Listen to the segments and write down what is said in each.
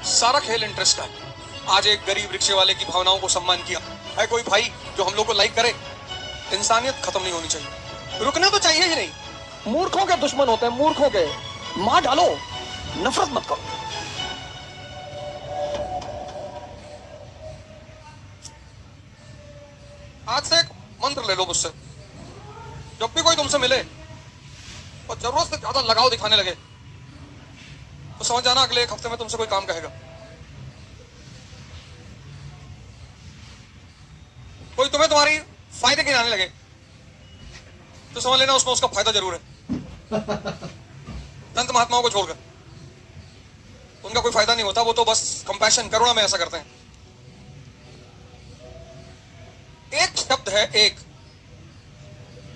सारा खेल इंटरेस्ट का है। आज एक गरीब रिक्शे वाले की भावनाओं को सम्मान किया है कोई भाई जो हम लोग को लाइक करे। इंसानियत खत्म नहीं होनी चाहिए, रुकना तो चाहिए ही नहीं। मूर्खों के दुश्मन होते हैं, मूर्खों के मार डालो, नफरत मत करो। आज से एक मंत्र ले लो मुझसे, जब भी कोई तुमसे मिले और जरूरत से ज्यादा लगाव दिखाने लगे तो समझ जाना अगले एक हफ्ते में तुमसे कोई काम कहेगा। कोई तुम्हें तुम्हारी फायदे गिनाने लगे तो समझ लेना उसमें उसका फायदा जरूर है। संत महात्माओं को छोड़कर उनका कोई फायदा नहीं होता, वो तो बस कंपैशन, करुणा में ऐसा करते हैं। एक शब्द है एक,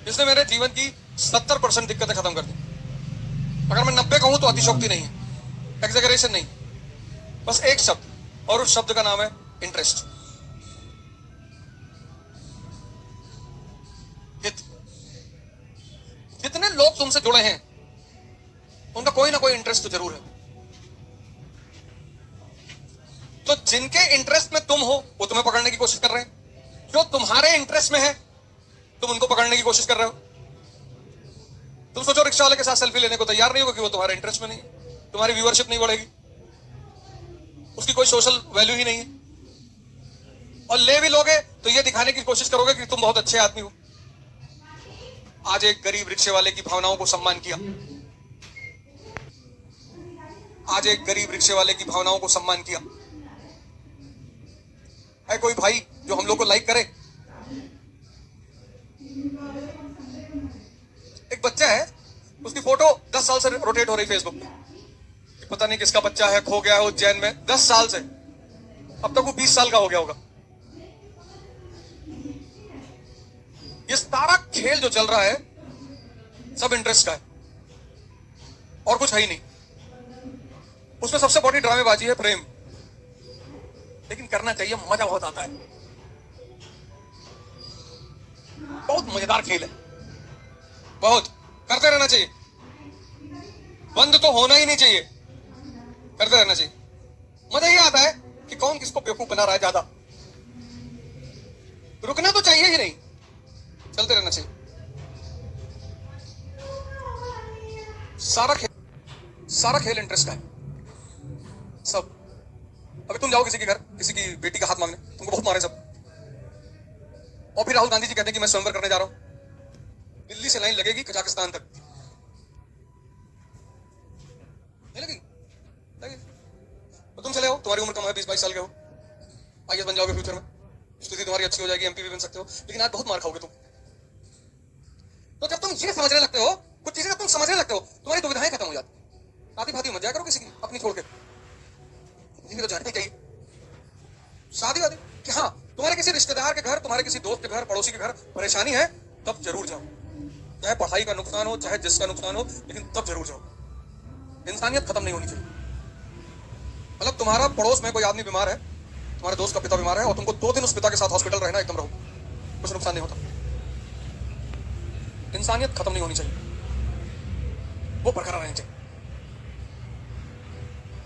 जिसने मेरे जीवन की 70% दिक्कतें खत्म कर दी। अगर मैं 90 कहूं तो अतिशोक्ति नहीं है, एक्सैजरेशन नहीं, बस एक शब्द, और उस शब्द का नाम है इंटरेस्ट। जितने लोग तुमसे जुड़े हैं उनका कोई ना कोई इंटरेस्ट तो जरूर है। तो जिनके इंटरेस्ट में तुम हो वो तुम्हें पकड़ने की कोशिश कर रहे हैं, जो तुम्हारे इंटरेस्ट में है तुम उनको पकड़ने की कोशिश कर रहे हो। तुम सोचो रिक्शा वाले के साथ सेल्फी लेने को तैयार नहीं होगा कि वो तुम्हारे इंटरेस्ट में नहीं है, तुम्हारी व्यूअरशिप नहीं बढ़ेगी, उसकी कोई सोशल वैल्यू ही नहीं है। और ले भी लोगे तो ये दिखाने की कोशिश करोगे कि तुम बहुत अच्छे आदमी हो। आज एक गरीब रिक्शे वाले की भावनाओं को सम्मान किया, आज एक गरीब रिक्शे वाले की भावनाओं को सम्मान किया है कोई भाई जो हम लोग को लाइक करे। एक बच्चा है, उसकी फोटो 10 साल से रोटेट हो रही फेसबुक पे, पता नहीं किसका बच्चा है, खो गया है उज्जैन में 10 साल से, अब तक वो 20 साल का हो गया होगा। ये सारा खेल जो चल रहा है सब इंटरेस्ट का है और कुछ है ही नहीं। उसमें सबसे बड़ी ड्रामेबाजी है प्रेम, लेकिन करना चाहिए, मजा बहुत आता है, बहुत मजेदार खेल है, बहुत करते रहना चाहिए, बंद तो होना ही नहीं चाहिए, करते रहना चाहिए। मजा ये आता है कि कौन किसको बेवकूफ बना रहा है ज्यादा, रुकना तो चाहिए ही नहीं, चलते रहना चाहिए। सारा खेल इंटरेस्ट का है सब। अभी तुम जाओ किसी के घर, किसी की बेटी का हाथ मांगने, तुमको बहुत मारे सब, और फिर राहुल गांधी जी कहते हैं कि मैं स्वयंवर करने जा रहा हूं, दिल्ली से लाइन लगेगी कजाकिस्तान तक, नहीं लगेगी? तो तुम चले आओ, तुम्हारी उम्र कम है, 20-22 साल के हो, आईएएस बन जाओगे फ्यूचर में, स्थिति तुम्हारी अच्छी हो जाएगी, एमपी भी बन सकते हो, लेकिन आज बहुत मार खाओगे तुम। तो जब तुम ये समझने लगते हो, कुछ चीजें जब तुम समझने लगते हो, तुम्हारी दुविधाएं खत्म हो जाती। शादी भाती मत जाया करो किसी की अपनी छोड़ के, जिंदगी तो जानी चाहिए। शादी वादी कि हाँ, तुम्हारे किसी रिश्तेदार के घर, तुम्हारे किसी दोस्त के घर, पड़ोसी के घर परेशानी है, तब जरूर जाओ, चाहे पढ़ाई का नुकसान हो, चाहे जिसका नुकसान हो, लेकिन तब जरूर जाओ। इंसानियत खत्म नहीं होनी चाहिए। मतलब तुम्हारा पड़ोस में कोई आदमी बीमार है, तुम्हारे दोस्त का पिता बीमार है, और तुमको 2 दिन उस पिता के साथ हॉस्पिटल रहना, एकदम रहो, कुछ नुकसान नहीं होता। इंसानियत खत्म नहीं होनी चाहिए, वो बरकरार रहनी चाहिए।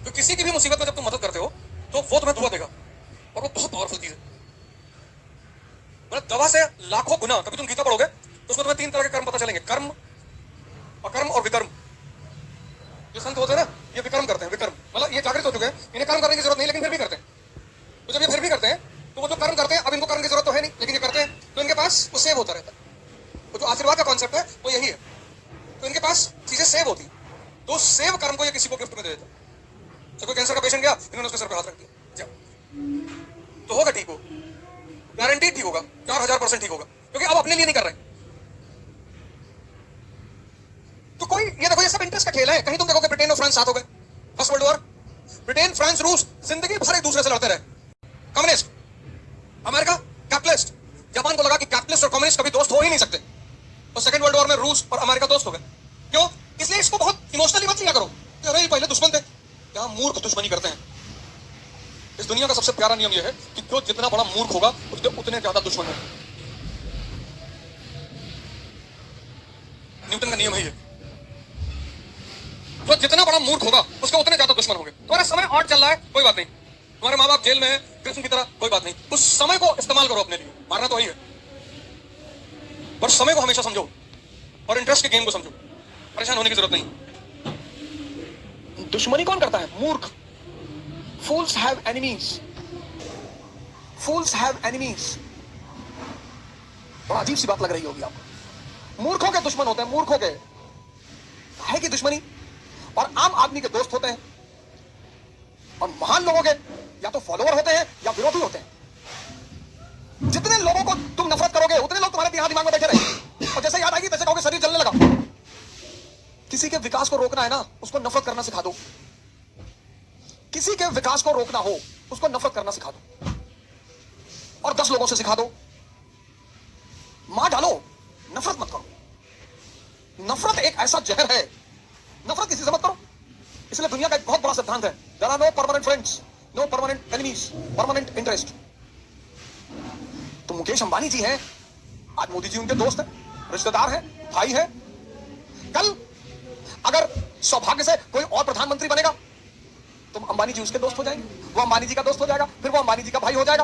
तो किसी की भी मुसीबत में जब तुम मदद करते हो तो वो तुम्हें दुआ देगा, और वो बहुत पावरफुल चीज है। मतलब दवा से लाखों गुना। कभी तुम गीता पढ़ोगे तो उसमें तुम्हें 3 तरह के कर्म पता चलेंगे, कर्म, अकर्म और विकर्म। जो संत होते हैं ना, ये विकर्म करते हैं, विकर्म मतलब ये जागृत हो चुके हैं, इन्हें कर्म करने की जरूरत नहीं, लेकिन फिर भी करते हैं। तो जब ये फिर भी करते हैं तो वो जो कर्म करते हैं, अब इनको कर्म की जरूरत तो है नहीं, लेकिन ये करते हैं, तो इनके पास वो सेव होता रहता है। वो जो आशीर्वाद का कॉन्सेप्ट है वो यही है, तो इनके पास चीजें सेव होती, तो सेव कर्म को ये किसी को गिफ्ट में दे देता। तो कोई कैंसर का पेशेंट गया, इन्होंने उसके सर पे हाथ रख दिया, जाओ, तो होगा ठीक, हो गारंटी ठीक होगा, 4000% ठीक होगा, क्योंकि अब अपने लिए नहीं कर रहे। तो कोई ये देखो, ये सब इंटरेस्ट का खेल है। कहीं तुम देखोगे ब्रिटेन और फ्रांस साथ हो गए, first world war, Britain, France, रूस जिंदगी भर एक दूसरे से लड़ते रहे। कम्युनिस्ट, अमेरिका कैपिटलिस्ट, जापान को लगा कि कैपिटलिस्ट और कम्युनिस्ट कभी दोस्त हो ही नहीं सकते, तो सेकंड वर्ल्ड वॉर में रूस और अमेरिका दोस्त हो गए। क्यों? इसलिए इसको बहुत इमोशनली मत लिया करो, अरे पहले दुश्मन थे, क्या मूर्ख दुश्मनी करते हैं। इस दुनिया का सबसे प्यारा नियम यह है कि जो जितना बड़ा मूर्ख होगा उसके उतने ज्यादा दुश्मन होंगे। न्यूटन का नियम है ये। तो जितना बड़ा मूर्ख होगा उसके उतने ज्यादा दुश्मन होंगे। तुम्हारा समय और चल रहा है, कोई बात नहीं। तुम्हारे माँ बाप जेल में है कृष्ण की तरह, कोई बात नहीं। उस समय को इस्तेमाल करो अपने लिए, मारना तो वही है, पर समय को हमेशा समझो और इंटरेस्ट के गेम को समझो। परेशान होने की जरूरत नहीं। दुश्मनी कौन करता है? मूर्ख। Fools have enemies, fools have enemies. बड़ा अजीब सी बात लग रही होगी आपको। मूर्खों के दुश्मन होते हैं, मूर्खों के है कि दुश्मनी, और आम आदमी के दोस्त होते हैं, और महान लोगों के या तो फॉलोअर होते हैं या विरोधी होते हैं। जितने लोगों को तुम नफरत करोगे उतने लोग तुम्हारे यहां दिमाग में बैठे रहेंगे, और जैसे याद आएगी तैसे कहोगे शरीर जलने लगा। किसी के विकास को रोकना है ना, उसको नफरत करना सिखा दो। किसी के विकास को रोकना हो उसको नफरत करना सिखा दो, और 10 लोगों से सिखा दो। मार डालो, नफरत मत करो। नफरत एक ऐसा जहर है, नफरत किसी से मत करो। इसलिए दुनिया का एक बहुत बड़ा सिद्धांत है, there are no permanent friends, no permanent enemies, permanent interest. तो मुकेश अंबानी जी हैं, आज मोदी जी उनके दोस्त हैं, रिश्तेदार हैं, भाई हैं। कल अगर सौभाग्य से कोई और प्रधानमंत्री बनेगा तो अंबानी जी उसके दोस्त हो जाएंगे, वो अंबानी जी का दोस्त हो जाएगा, फिर वो अंबानी जी का भाई हो जाएगा।